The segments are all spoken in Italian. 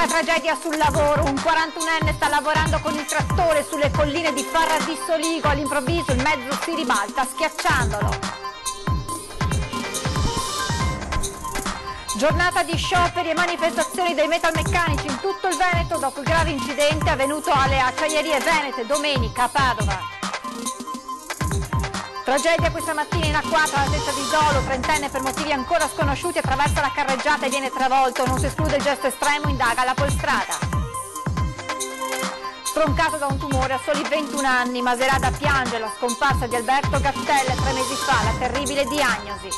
Una tragedia sul lavoro, un 41enne sta lavorando con il trattore sulle colline di Farra di Soligo, all'improvviso il mezzo si ribalta schiacciandolo. Giornata di scioperi e manifestazioni dei metalmeccanici in tutto il Veneto dopo il grave incidente avvenuto alle acciaierie venete domenica a Padova. Tragedia questa mattina in A4 all'altezza di Dolo, trentenne per motivi ancora sconosciuti attraversa la carreggiata e viene travolto, non si esclude il gesto estremo, indaga la polstrada. Stroncato da un tumore a soli 21 anni, Maserata piange la scomparsa di Alberto Gattelle 3 mesi fa, la terribile diagnosi.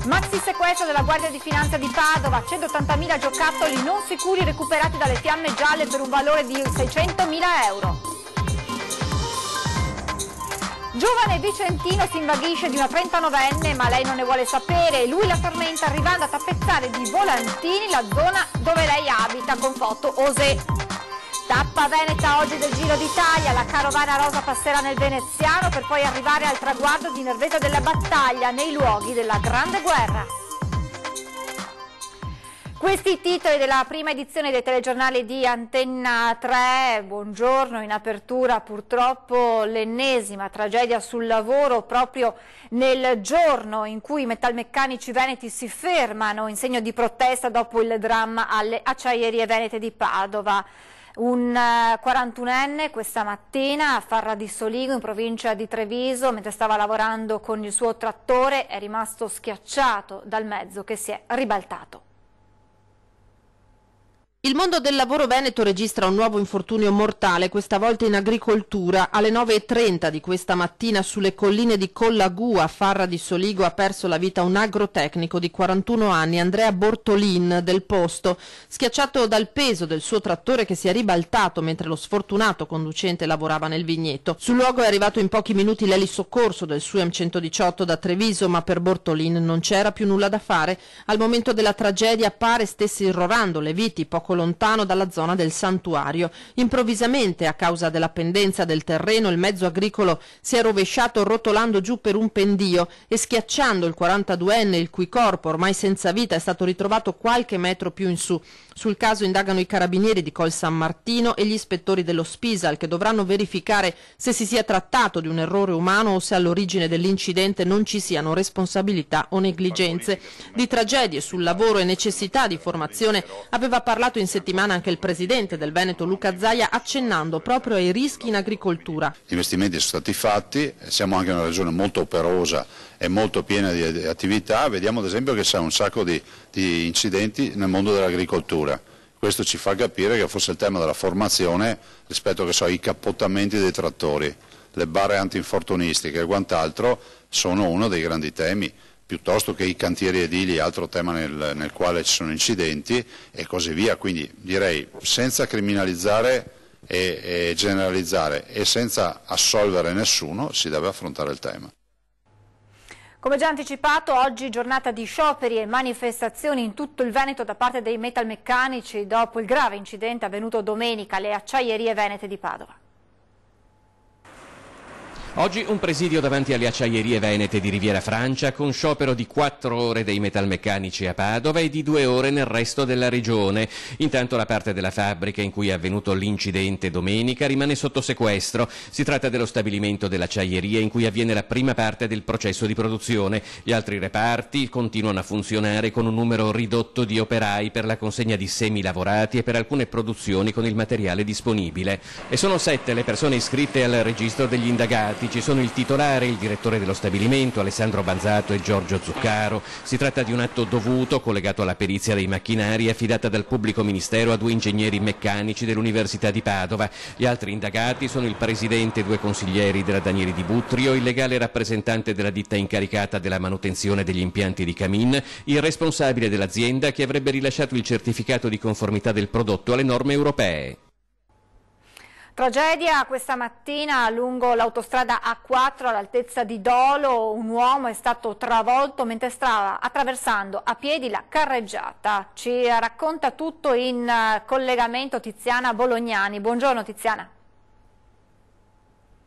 Maxi sequestro della Guardia di Finanza di Padova, 180.000 giocattoli non sicuri recuperati dalle fiamme gialle per un valore di 600.000 euro. Giovane vicentino si invaghisce di una 39enne ma lei non ne vuole sapere e lui la tormenta arrivando a tappezzare di volantini la zona dove lei abita con foto osè. Tappa veneta oggi del Giro d'Italia, la carovana rosa passerà nel veneziano per poi arrivare al traguardo di Nervesa della Battaglia nei luoghi della Grande Guerra. Questi i titoli della prima edizione dei telegiornali di Antenna 3. Buongiorno, in apertura purtroppo l'ennesima tragedia sul lavoro proprio nel giorno in cui i metalmeccanici veneti si fermano in segno di protesta dopo il dramma alle acciaierie venete di Padova. Un 41enne questa mattina a Farra di Soligo in provincia di Treviso, mentre stava lavorando con il suo trattore, è rimasto schiacciato dal mezzo che si è ribaltato. Il mondo del lavoro veneto registra un nuovo infortunio mortale, questa volta in agricoltura. Alle 9:30 di questa mattina sulle colline di Collagù a Farra di Soligo ha perso la vita un agrotecnico di 41 anni, Andrea Bortolin, del posto, schiacciato dal peso del suo trattore che si è ribaltato mentre lo sfortunato conducente lavorava nel vigneto. Sul luogo è arrivato in pochi minuti l'elisoccorso del SUEM 118 da Treviso, ma per Bortolin non c'era più nulla da fare. Al momento della tragedia pare stesse irrorando le viti poco lontano dalla zona del santuario. Improvvisamente, a causa della pendenza del terreno, il mezzo agricolo si è rovesciato rotolando giù per un pendio e schiacciando il 42enne, il cui corpo, ormai senza vita, è stato ritrovato qualche metro più in su. Sul caso indagano i carabinieri di Col San Martino e gli ispettori dello Spisal, che dovranno verificare se si sia trattato di un errore umano o se all'origine dell'incidente non ci siano responsabilità o negligenze. Di tragedie sul lavoro e necessità di formazione aveva parlato in settimana anche il presidente del Veneto Luca Zaia, accennando proprio ai rischi in agricoltura. Gli investimenti sono stati fatti, siamo anche una regione molto operosa e molto piena di attività, vediamo ad esempio che c'è un sacco di incidenti nel mondo dell'agricoltura. Questo ci fa capire che forse il tema della formazione rispetto ai cappottamenti dei trattori, le barre antinfortunistiche e quant'altro sono uno dei grandi temi, piuttosto che i cantieri edili, altro tema nel quale ci sono incidenti e così via. Quindi direi senza criminalizzare e generalizzare e senza assolvere nessuno si deve affrontare il tema. Come già anticipato, oggi giornata di scioperi e manifestazioni in tutto il Veneto da parte dei metalmeccanici dopo il grave incidente avvenuto domenica alle acciaierie venete di Padova. Oggi un presidio davanti alle acciaierie venete di Riviera Francia con sciopero di 4 ore dei metalmeccanici a Padova e di 2 ore nel resto della regione. Intanto la parte della fabbrica in cui è avvenuto l'incidente domenica rimane sotto sequestro. Si tratta dello stabilimento dell'acciaieria in cui avviene la prima parte del processo di produzione. Gli altri reparti continuano a funzionare con un numero ridotto di operai per la consegna di semi lavorati e per alcune produzioni con il materiale disponibile. E sono 7 le persone iscritte al registro degli indagati. Ci sono il titolare, il direttore dello stabilimento, Alessandro Banzato e Giorgio Zuccaro. Si tratta di un atto dovuto, collegato alla perizia dei macchinari, affidata dal pubblico ministero a 2 ingegneri meccanici dell'Università di Padova. Gli altri indagati sono il presidente e 2 consiglieri della Danieli di Buttrio, il legale rappresentante della ditta incaricata della manutenzione degli impianti di Camin, il responsabile dell'azienda che avrebbe rilasciato il certificato di conformità del prodotto alle norme europee. Tragedia questa mattina lungo l'autostrada A4 all'altezza di Dolo, un uomo è stato travolto mentre stava attraversando a piedi la carreggiata. Ci racconta tutto in collegamento Tiziana Bolognani. Buongiorno Tiziana.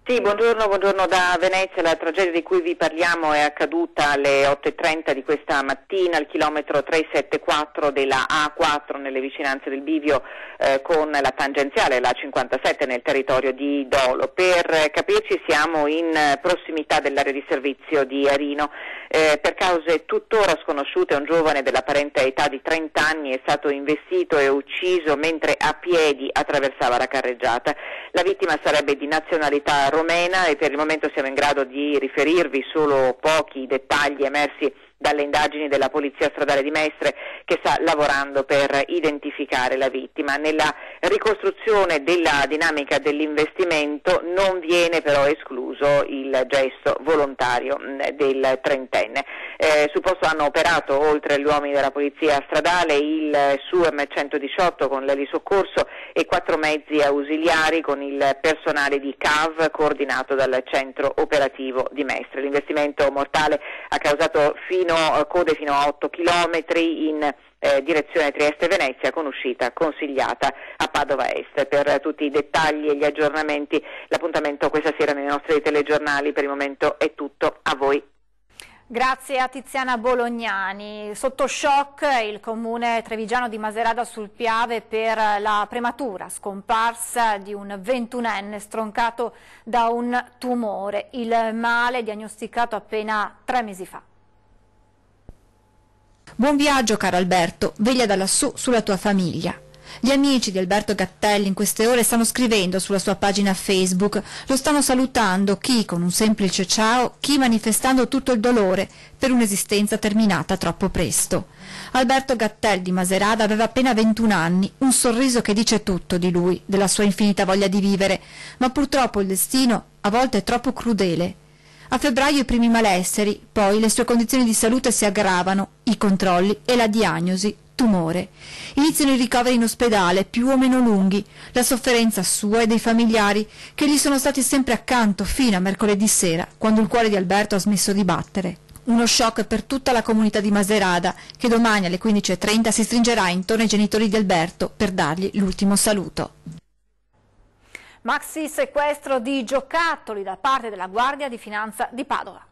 Sì, buongiorno da Venezia. La tragedia di cui vi parliamo è accaduta alle 8:30 di questa mattina al chilometro 374 della A4 nelle vicinanze del bivio con la tangenziale, la 57 nel territorio di Dolo. Per capirci siamo in prossimità dell'area di servizio di Arino. Per cause tuttora sconosciute un giovane dell'apparente età di 30 anni è stato investito e ucciso mentre a piedi attraversava la carreggiata. La vittima sarebbe di nazionalità romena e per il momento siamo in grado di riferirvi solo pochi dettagli emersi dalle indagini della Polizia Stradale di Mestre, che sta lavorando per identificare la vittima. Nella ricostruzione della dinamica dell'investimento non viene però escluso il gesto volontario del trentenne. Sul posto hanno operato, oltre agli uomini della Polizia Stradale, il SUEM 118 con l'elisoccorso e 4 mezzi ausiliari con il personale di CAV coordinato dal centro operativo di Mestre. L'investimento mortale ha causato code fino a 8 chilometri in direzione Trieste-Venezia con uscita consigliata a Padova Est. Per tutti i dettagli e gli aggiornamenti l'appuntamento questa sera nei nostri telegiornali. Per il momento è tutto, a voi. Grazie a Tiziana Bolognani. Sotto shock il comune trevigiano di Maserata sul Piave per la prematura scomparsa di un 21enne stroncato da un tumore. Il male diagnosticato appena 3 mesi fa. Buon viaggio caro Alberto, veglia da lassù sulla tua famiglia. Gli amici di Alberto Gattelli in queste ore stanno scrivendo sulla sua pagina Facebook, lo stanno salutando, chi con un semplice ciao, chi manifestando tutto il dolore per un'esistenza terminata troppo presto. Alberto Gattelli di Maserata aveva appena 21 anni, un sorriso che dice tutto di lui, della sua infinita voglia di vivere, ma purtroppo il destino a volte è troppo crudele. A febbraio i primi malesseri, poi le sue condizioni di salute si aggravano, i controlli e la diagnosi, tumore. Iniziano i ricoveri in ospedale, più o meno lunghi, la sofferenza sua e dei familiari che gli sono stati sempre accanto fino a mercoledì sera, quando il cuore di Alberto ha smesso di battere. Uno shock per tutta la comunità di Maserata, che domani alle 15:30 si stringerà intorno ai genitori di Alberto per dargli l'ultimo saluto. Maxi sequestro di giocattoli da parte della Guardia di Finanza di Padova.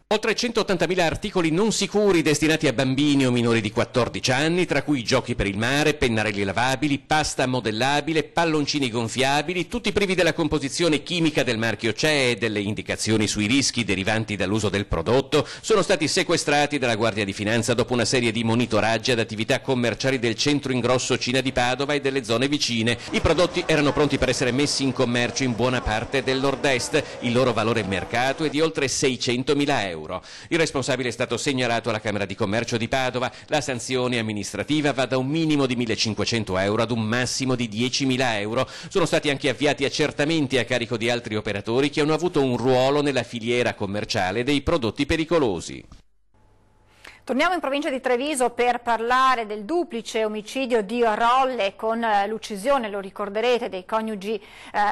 Oltre 180.000 articoli non sicuri destinati a bambini o minori di 14 anni, tra cui giochi per il mare, pennarelli lavabili, pasta modellabile, palloncini gonfiabili, tutti privi della composizione chimica del marchio CE e delle indicazioni sui rischi derivanti dall'uso del prodotto, sono stati sequestrati dalla Guardia di Finanza dopo una serie di monitoraggi ad attività commerciali del centro ingrosso Cina di Padova e delle zone vicine. I prodotti erano pronti per essere messi in commercio in buona parte del nord-est. Il loro valore mercato è di oltre 600.000 euro. Il responsabile è stato segnalato alla Camera di Commercio di Padova. La sanzione amministrativa va da un minimo di 1.500 euro ad un massimo di 10.000 euro. Sono stati anche avviati accertamenti a carico di altri operatori che hanno avuto un ruolo nella filiera commerciale dei prodotti pericolosi. Torniamo in provincia di Treviso per parlare del duplice omicidio di Rolle con l'uccisione, lo ricorderete, dei coniugi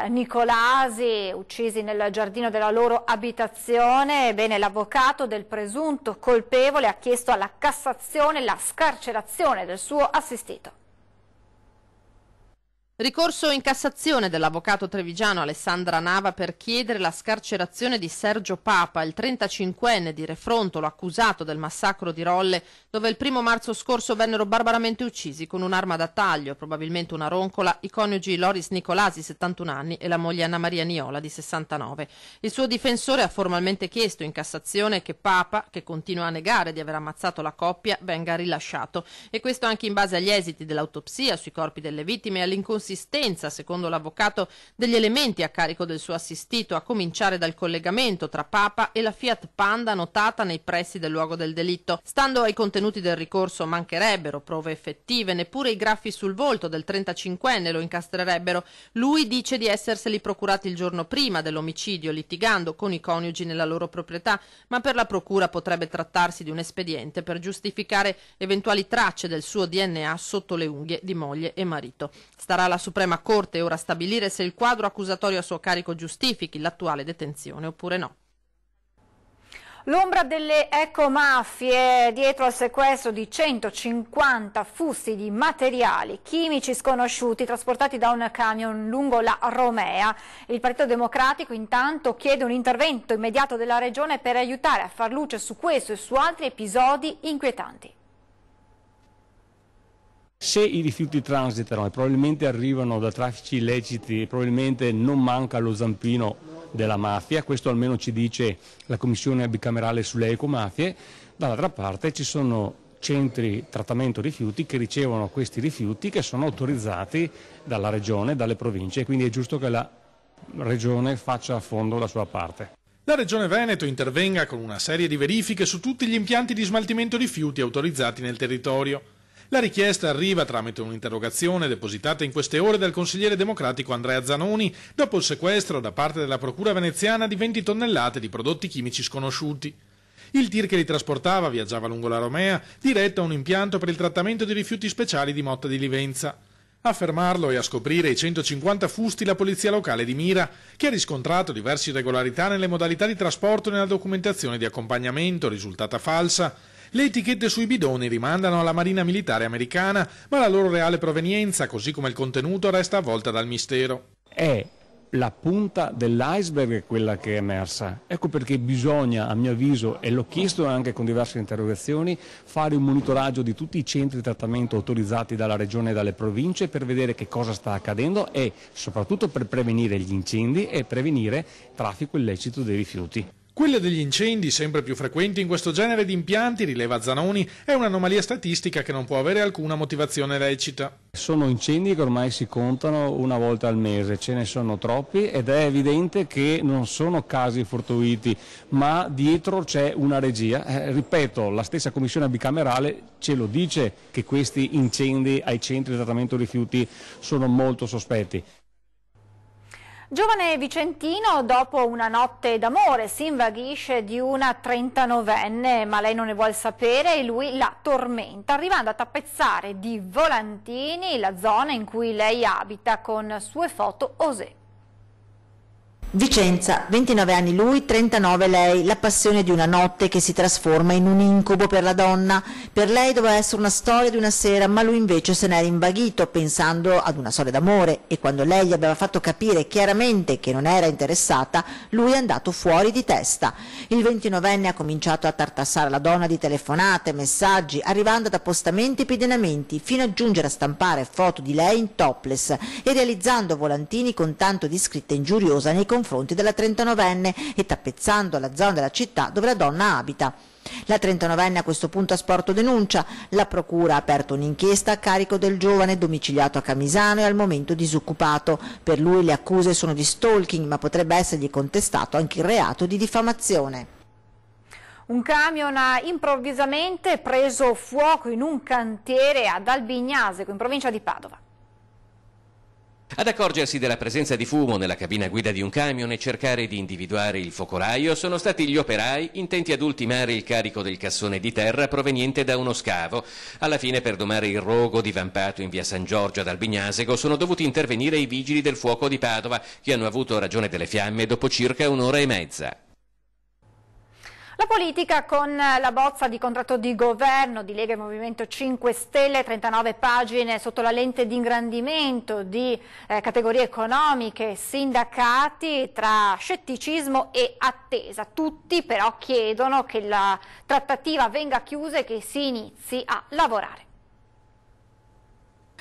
Nicolasi uccisi nel giardino della loro abitazione. Ebbene, l'avvocato del presunto colpevole ha chiesto alla Cassazione la scarcerazione del suo assistito. Ricorso in Cassazione dell'avvocato trevigiano Alessandra Nava per chiedere la scarcerazione di Sergio Papa, il 35enne di Refrontolo accusato del massacro di Rolle, dove il 1° marzo scorso vennero barbaramente uccisi con un'arma da taglio, probabilmente una roncola, i coniugi Loris Nicolasi, 71 anni, e la moglie Anna Maria Niola, di 69. Il suo difensore ha formalmente chiesto in Cassazione che Papa, che continua a negare di aver ammazzato la coppia, venga rilasciato, e questo anche in base agli esiti dell'autopsia sui corpi delle vittime e all'inconsistenza, secondo l'avvocato, degli elementi a carico del suo assistito, a cominciare dal collegamento tra Papa e la Fiat Panda notata nei pressi del luogo del delitto. Stando ai contenuti del ricorso mancherebbero prove effettive, neppure i graffi sul volto del 35enne lo incastrerebbero. Lui dice di esserseli procurati il giorno prima dell'omicidio, litigando con i coniugi nella loro proprietà, ma per la procura potrebbe trattarsi di un espediente per giustificare eventuali tracce del suo DNA sotto le unghie di moglie e marito. Starà alla Suprema Corte ora stabilire se il quadro accusatorio a suo carico giustifichi l'attuale detenzione oppure no. L'ombra delle ecomafie dietro al sequestro di 150 fusti di materiali chimici sconosciuti trasportati da un camion lungo la Romea. Il Partito Democratico intanto chiede un intervento immediato della Regione per aiutare a far luce su questo e su altri episodi inquietanti. Se i rifiuti transitano e probabilmente arrivano da traffici illeciti, probabilmente non manca lo zampino della mafia, questo almeno ci dice la Commissione bicamerale sulle ecomafie. Dall'altra parte ci sono centri trattamento rifiuti che ricevono questi rifiuti che sono autorizzati dalla Regione, dalle province, quindi è giusto che la Regione faccia a fondo la sua parte. La Regione Veneto intervenga con una serie di verifiche su tutti gli impianti di smaltimento rifiuti autorizzati nel territorio. La richiesta arriva tramite un'interrogazione depositata in queste ore dal consigliere democratico Andrea Zanoni dopo il sequestro da parte della Procura veneziana di 20 tonnellate di prodotti chimici sconosciuti. Il tir che li trasportava viaggiava lungo la Romea, diretto a un impianto per il trattamento di rifiuti speciali di Motta di Livenza. A fermarlo e a scoprire i 150 fusti la polizia locale di Mira, che ha riscontrato diverse irregolarità nelle modalità di trasporto e nella documentazione di accompagnamento, risultata falsa. Le etichette sui bidoni rimandano alla Marina Militare americana, ma la loro reale provenienza, così come il contenuto, resta avvolta dal mistero. È la punta dell'iceberg quella che è emersa. Ecco perché bisogna, a mio avviso, e l'ho chiesto anche con diverse interrogazioni, fare un monitoraggio di tutti i centri di trattamento autorizzati dalla Regione e dalle province per vedere che cosa sta accadendo e soprattutto per prevenire gli incendi e prevenire traffico illecito dei rifiuti. Quella degli incendi, sempre più frequenti in questo genere di impianti, rileva Zanoni, è un'anomalia statistica che non può avere alcuna motivazione lecita. Sono incendi che ormai si contano una volta al mese, ce ne sono troppi ed è evidente che non sono casi fortuiti, ma dietro c'è una regia. Ripeto, la stessa commissione bicamerale ce lo dice che questi incendi ai centri di trattamento rifiuti sono molto sospetti. Giovane vicentino, dopo una notte d'amore, si invaghisce di una 39enne, ma lei non ne vuole sapere e lui la tormenta, arrivando a tappezzare di volantini la zona in cui lei abita con sue foto osè. Vicenza, 29 anni lui, 39 lei, la passione di una notte che si trasforma in un incubo per la donna. Per lei doveva essere una storia di una sera, ma lui invece se n'era invaghito pensando ad una storia d'amore e quando lei gli aveva fatto capire chiaramente che non era interessata, lui è andato fuori di testa. Il 29enne ha cominciato a tartassare la donna di telefonate, messaggi, arrivando ad appostamenti e pedinamenti, fino a giungere a stampare foto di lei in topless e realizzando volantini con tanto di scritta ingiuriosa nei confronti della 39enne e tappezzando la zona della città dove la donna abita. La 39enne a questo punto ha sporto denuncia, la procura ha aperto un'inchiesta a carico del giovane domiciliato a Camisano e al momento disoccupato. Per lui le accuse sono di stalking, ma potrebbe essergli contestato anche il reato di diffamazione. Un camion ha improvvisamente preso fuoco in un cantiere ad Albignasego, in provincia di Padova. Ad accorgersi della presenza di fumo nella cabina guida di un camion e cercare di individuare il focolaio sono stati gli operai intenti ad ultimare il carico del cassone di terra proveniente da uno scavo. Alla fine, per domare il rogo divampato in via San Giorgio ad Albignasego, sono dovuti intervenire i vigili del fuoco di Padova, che hanno avuto ragione delle fiamme dopo circa un'ora e mezza. La politica con la bozza di contratto di governo di Lega e Movimento 5 Stelle, 39 pagine sotto la lente di ingrandimento di categorie economiche, sindacati, tra scetticismo e attesa. Tutti però chiedono che la trattativa venga chiusa e che si inizi a lavorare.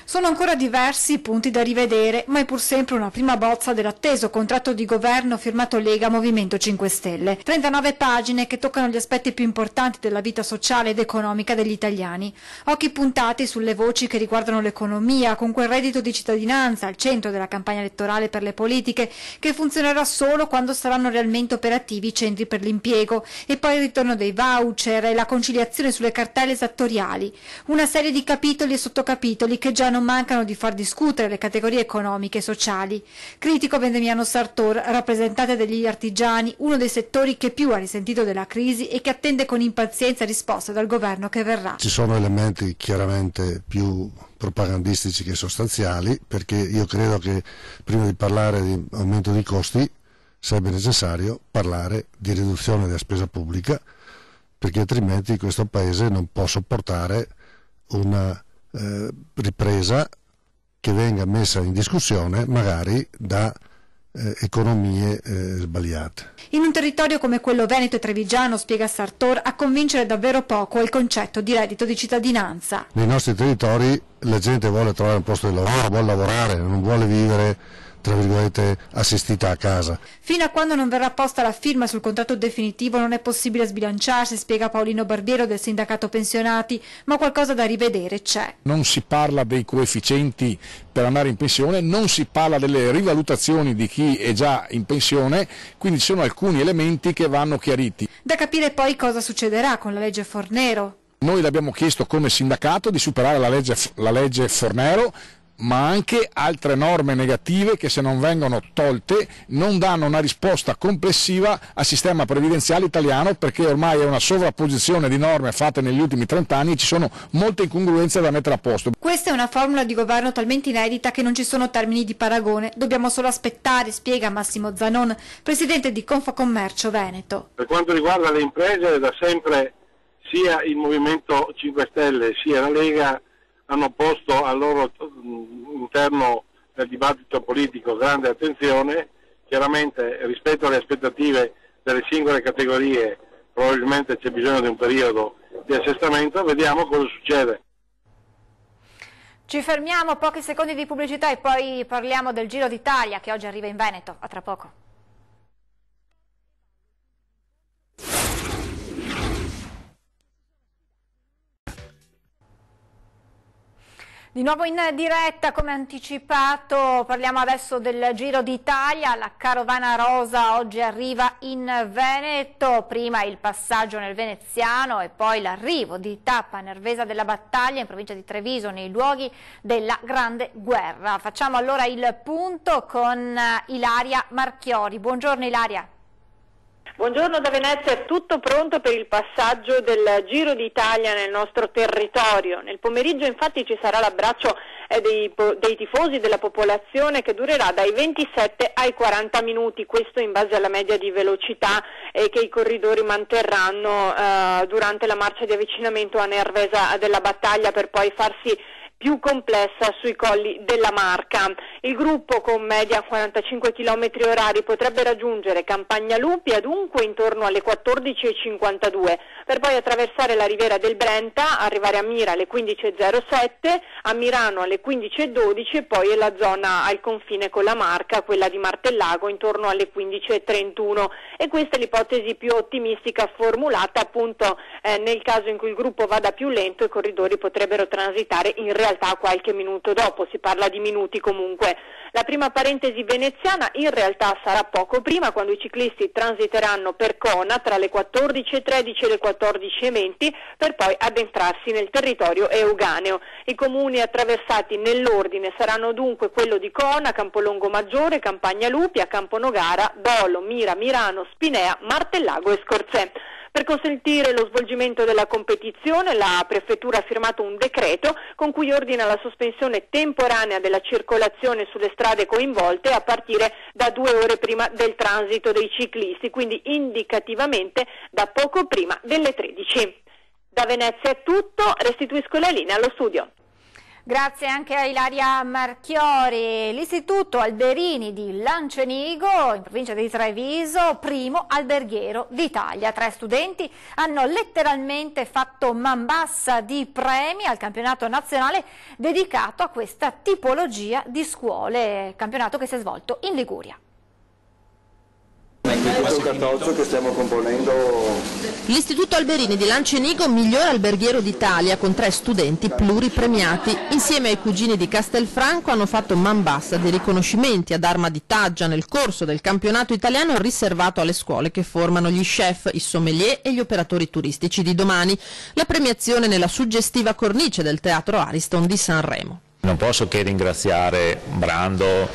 Sono ancora diversi i punti da rivedere, ma è pur sempre una prima bozza dell'atteso contratto di governo firmato Lega Movimento 5 Stelle. 39 pagine che toccano gli aspetti più importanti della vita sociale ed economica degli italiani. Occhi puntati sulle voci che riguardano l'economia, con quel reddito di cittadinanza al centro della campagna elettorale per le politiche, che funzionerà solo quando saranno realmente operativi i centri per l'impiego, e poi il ritorno dei voucher e la conciliazione sulle cartelle esattoriali. Una serie di capitoli e sottocapitoli che già non mancano di far discutere le categorie economiche e sociali. Critico Vendemiano Sartor, rappresentante degli artigiani, uno dei settori che più ha risentito della crisi e che attende con impazienza risposte dal governo che verrà. Ci sono elementi chiaramente più propagandistici che sostanziali, perché io credo che prima di parlare di aumento dei costi sarebbe necessario parlare di riduzione della spesa pubblica perché altrimenti questo Paese non può sopportare una ripresa che venga messa in discussione magari da economie sbagliate. In un territorio come quello veneto e trevigiano, spiega Sartor, a convincere davvero poco è il concetto di reddito di cittadinanza. Nei nostri territori la gente vuole trovare un posto di lavoro, vuole lavorare, non vuole vivere tra virgolette assistita a casa. Fino a quando non verrà posta la firma sul contratto definitivo non è possibile sbilanciarsi, spiega Paolino Barbiero del sindacato pensionati, ma qualcosa da rivedere c'è. Non si parla dei coefficienti per andare in pensione, non si parla delle rivalutazioni di chi è già in pensione, quindi ci sono alcuni elementi che vanno chiariti. Da capire poi cosa succederà con la legge Fornero. Noi l'abbiamo chiesto come sindacato di superare la legge Fornero, ma anche altre norme negative che, se non vengono tolte, non danno una risposta complessiva al sistema previdenziale italiano, perché ormai è una sovrapposizione di norme fatte negli ultimi 30 anni e ci sono molte incongruenze da mettere a posto. Questa è una formula di governo talmente inedita che non ci sono termini di paragone, dobbiamo solo aspettare, spiega Massimo Zanon, presidente di Confcommercio Veneto. Per quanto riguarda le imprese, da sempre sia il Movimento 5 Stelle sia la Lega hanno posto al loro interno del dibattito politico grande attenzione. Chiaramente rispetto alle aspettative delle singole categorie probabilmente c'è bisogno di un periodo di assestamento, vediamo cosa succede. Ci fermiamo, pochi secondi di pubblicità e poi parliamo del Giro d'Italia che oggi arriva in Veneto. A tra poco. Di nuovo in diretta, come anticipato, parliamo adesso del Giro d'Italia. La carovana rosa oggi arriva in Veneto, prima il passaggio nel Veneziano e poi l'arrivo di tappa Nervesa della Battaglia in provincia di Treviso, nei luoghi della Grande Guerra. Facciamo allora il punto con Ilaria Marchiori. Buongiorno Ilaria. Buongiorno da Venezia, è tutto pronto per il passaggio del Giro d'Italia nel nostro territorio. Nel pomeriggio infatti ci sarà l'abbraccio dei tifosi, della popolazione, che durerà dai 27 ai 40 minuti, questo in base alla media di velocità che i corridori manterranno durante la marcia di avvicinamento a Nervesa della Battaglia, per poi farsi più complessa sui colli della Marca. Il gruppo, con media 45 km orari, potrebbe raggiungere Campagnalupi dunque intorno alle 14:52, per poi attraversare la riviera del Brenta, arrivare a Mira alle 15:07, a Mirano alle 15:12 e poi la zona al confine con la Marca, quella di Martellago, intorno alle 15:31. E questa è l'ipotesi più ottimistica formulata, appunto nel caso in cui il gruppo vada più lento, i corridori potrebbero transitare in realtà qualche minuto dopo, si parla di minuti comunque. La prima parentesi veneziana in realtà sarà poco prima, quando i ciclisti transiteranno per Cona tra le 14:13 e le 14:20, per poi addentrarsi nel territorio euganeo. I comuni attraversati nell'ordine saranno dunque quello di Cona, Campolongo Maggiore, Campagnalupi, a Camponogara, Dolo, Mira, Mirano, Spinea, Martellago e Scorzè. Per consentire lo svolgimento della competizione, la Prefettura ha firmato un decreto con cui ordina la sospensione temporanea della circolazione sulle strade coinvolte a partire da 2 ore prima del transito dei ciclisti, quindi indicativamente da poco prima delle 13. Da Venezia è tutto, restituisco la linea allo studio. Grazie anche a Ilaria Marchiori. L'Istituto Alberini di Lancenigo, in provincia di Treviso, primo alberghiero d'Italia. 3 studenti hanno letteralmente fatto man bassa di premi al campionato nazionale dedicato a questa tipologia di scuole, campionato che si è svolto in Liguria. Questo cartoccio che stiamo componendo. L'Istituto Alberini di Lancenigo, miglior alberghiero d'Italia, con 3 studenti pluripremiati. Insieme ai cugini di Castelfranco hanno fatto man bassa dei riconoscimenti ad arma di taggia nel corso del campionato italiano riservato alle scuole che formano gli chef, i sommelier e gli operatori turistici di domani. La premiazione nella suggestiva cornice del Teatro Ariston di Sanremo. Non posso che ringraziare Brando,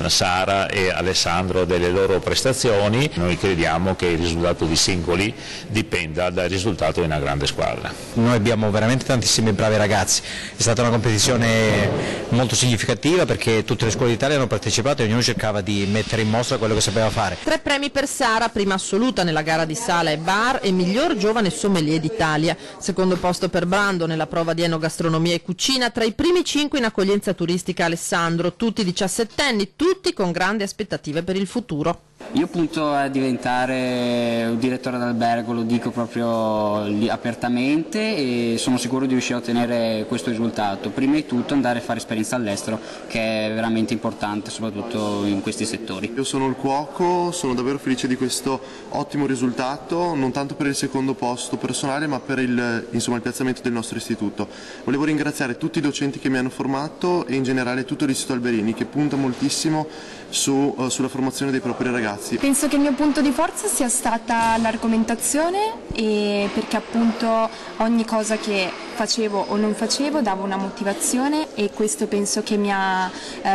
Sara e Alessandro delle loro prestazioni. Noi crediamo che il risultato di singoli dipenda dal risultato di una grande squadra. Noi abbiamo veramente tantissimi bravi ragazzi, è stata una competizione molto significativa perché tutte le scuole d'Italia hanno partecipato e ognuno cercava di mettere in mostra quello che sapeva fare. 3 premi per Sara, prima assoluta nella gara di sala e bar e miglior giovane sommelier d'Italia. Secondo posto per Brando nella prova di enogastronomia e cucina, tra i primi 5 in accoglienza turistica Alessandro, tutti 17enni, tutti con grandi aspettative per il futuro. Io punto a diventare un direttore d'albergo, lo dico proprio apertamente e sono sicuro di riuscire a ottenere questo risultato. Prima di tutto andare a fare esperienza all'estero, che è veramente importante soprattutto in questi settori. Io sono il cuoco, sono davvero felice di questo ottimo risultato, non tanto per il secondo posto personale ma per il piazzamento del nostro istituto. Volevo ringraziare tutti i docenti che mi hanno formato e in generale tutto l'Istituto Alberini che punta moltissimo sulla formazione dei propri ragazzi. Penso che il mio punto di forza sia stata l'argomentazione, e perché appunto ogni cosa che facevo o non facevo dava una motivazione, e questo penso che mi ha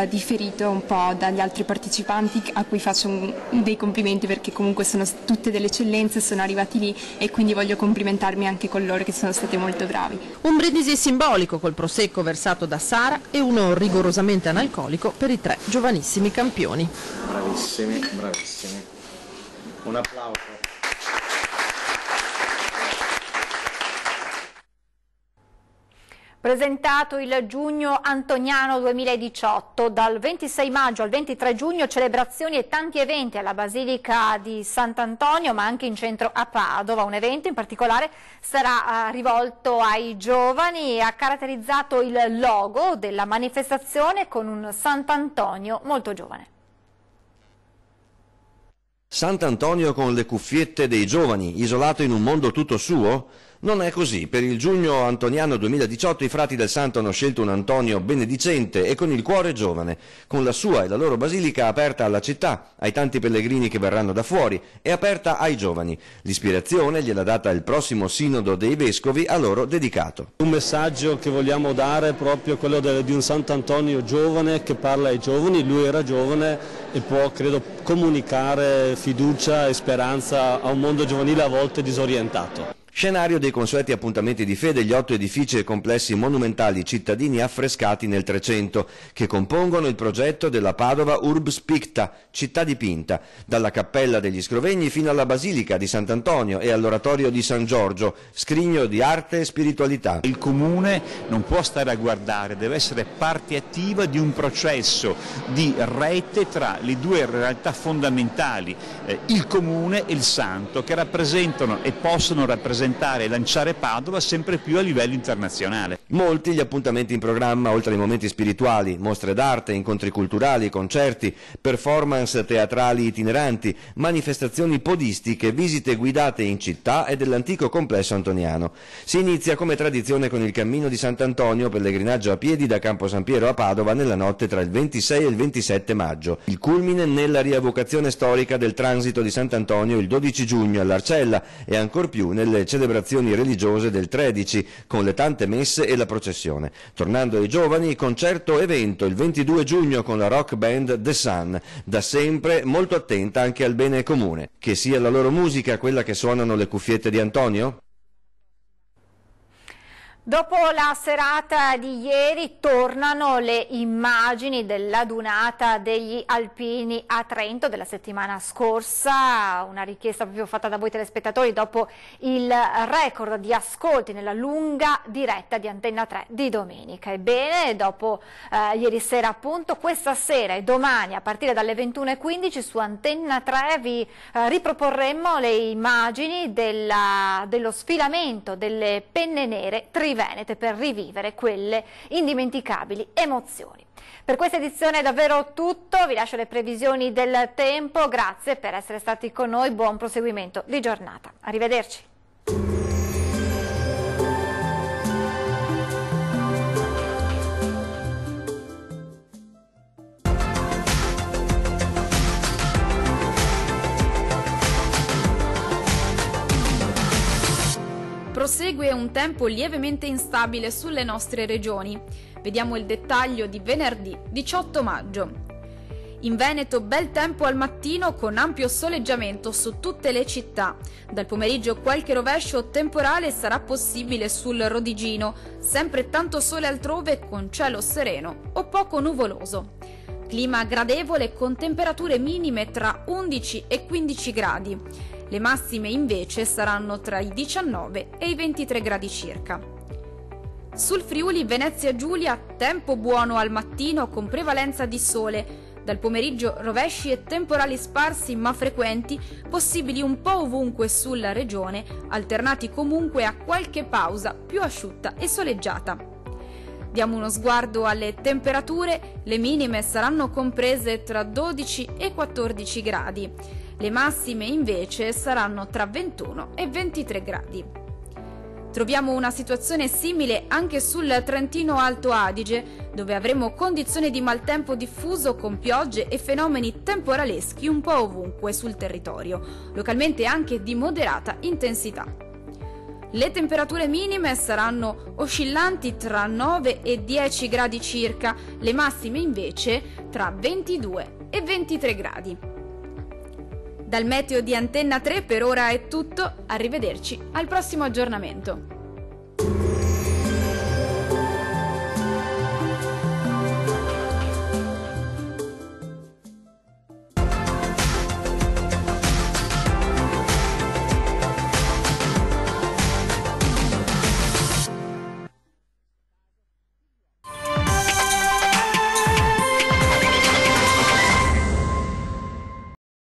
differito un po' dagli altri partecipanti a cui faccio dei complimenti, perché comunque sono tutte delle eccellenze, sono arrivati lì e quindi voglio complimentarmi anche con loro che sono stati molto bravi. Un brindisi simbolico col prosecco versato da Sara e uno rigorosamente analcolico per i 3 giovanissimi campioni. Bravissimi, bravissimi. Un applauso. Presentato il Giugno Antoniano 2018, dal 26 maggio al 23 giugno celebrazioni e tanti eventi alla Basilica di Sant'Antonio, ma anche in centro a Padova. Un evento in particolare sarà rivolto ai giovani e ha caratterizzato il logo della manifestazione con un Sant'Antonio molto giovane. Sant'Antonio con le cuffiette dei giovani, isolato in un mondo tutto suo? Non è così. Per il Giugno Antoniano 2018 i frati del Santo hanno scelto un Antonio benedicente e con il cuore giovane, con la sua e la loro basilica aperta alla città, ai tanti pellegrini che verranno da fuori e aperta ai giovani. L'ispirazione gliel'ha data il prossimo sinodo dei vescovi a loro dedicato. Un messaggio che vogliamo dare è proprio quello di un Sant'Antonio giovane che parla ai giovani. Lui era giovane e può, credo, comunicare fiducia e speranza a un mondo giovanile a volte disorientato. Scenario dei consueti appuntamenti di fede gli 8 edifici e complessi monumentali cittadini affrescati nel 300 che compongono il progetto della Padova Urbs Picta, città dipinta, dalla cappella degli Scrovegni fino alla basilica di Sant'Antonio e all'oratorio di San Giorgio, scrigno di arte e spiritualità. Il comune non può stare a guardare, deve essere parte attiva di un processo di rete tra le due realtà fondamentali, il comune e il santo, che rappresentano e possono rappresentare e lanciare Padova sempre più a livello internazionale. Molti gli appuntamenti in programma, oltre ai momenti spirituali, mostre d'arte, incontri culturali, concerti, performance teatrali itineranti, manifestazioni podistiche, visite guidate in città e dell'antico complesso antoniano. Si inizia come tradizione con il cammino di Sant'Antonio, pellegrinaggio a piedi da Campo San Piero a Padova nella notte tra il 26 e il 27 maggio. Il culmine nella rievocazione storica del transito di Sant'Antonio il 12 giugno all'Arcella e ancor più nelle celebrazioni religiose del 13 con le tante messe e la processione. Tornando ai giovani, concerto evento il 22 giugno con la rock band The Sun, da sempre molto attenta anche al bene comune. Che sia la loro musica quella che suonano le cuffiette di Antonio? Dopo la serata di ieri tornano le immagini della dunata degli alpini a Trento della settimana scorsa, una richiesta proprio fatta da voi telespettatori dopo il record di ascolti nella lunga diretta di Antenna 3 di domenica. Ebbene, dopo ieri sera appunto, questa sera e domani a partire dalle 21:15 su Antenna 3 vi riproporremo le immagini dello sfilamento delle penne nere trivenete per rivivere quelle indimenticabili emozioni. Per questa edizione è davvero tutto, vi lascio le previsioni del tempo, grazie per essere stati con noi, buon proseguimento di giornata. Arrivederci. prosegue un tempo lievemente instabile sulle nostre regioni. Vediamo il dettaglio di venerdì 18 maggio. In Veneto bel tempo al mattino con ampio soleggiamento su tutte le città. Dal pomeriggio qualche rovescio temporale sarà possibile sul Rodigino, sempre tanto sole altrove con cielo sereno o poco nuvoloso. Clima gradevole con temperature minime tra 11 e 15 gradi. Le massime invece saranno tra i 19 e i 23 gradi circa. Sul Friuli Venezia Giulia tempo buono al mattino con prevalenza di sole. Dal pomeriggio rovesci e temporali sparsi ma frequenti, possibili un po' ovunque sulla regione, alternati comunque a qualche pausa più asciutta e soleggiata. Diamo uno sguardo alle temperature, le minime saranno comprese tra 12 e 14 gradi, le massime invece saranno tra 21 e 23 gradi. Troviamo una situazione simile anche sul Trentino Alto Adige, dove avremo condizioni di maltempo diffuso con piogge e fenomeni temporaleschi un po' ovunque sul territorio, localmente anche di moderata intensità. Le temperature minime saranno oscillanti tra 9 e 10 gradi circa, le massime invece tra 22 e 23 gradi. Dal meteo di Antenna 3 per ora è tutto, arrivederci al prossimo aggiornamento.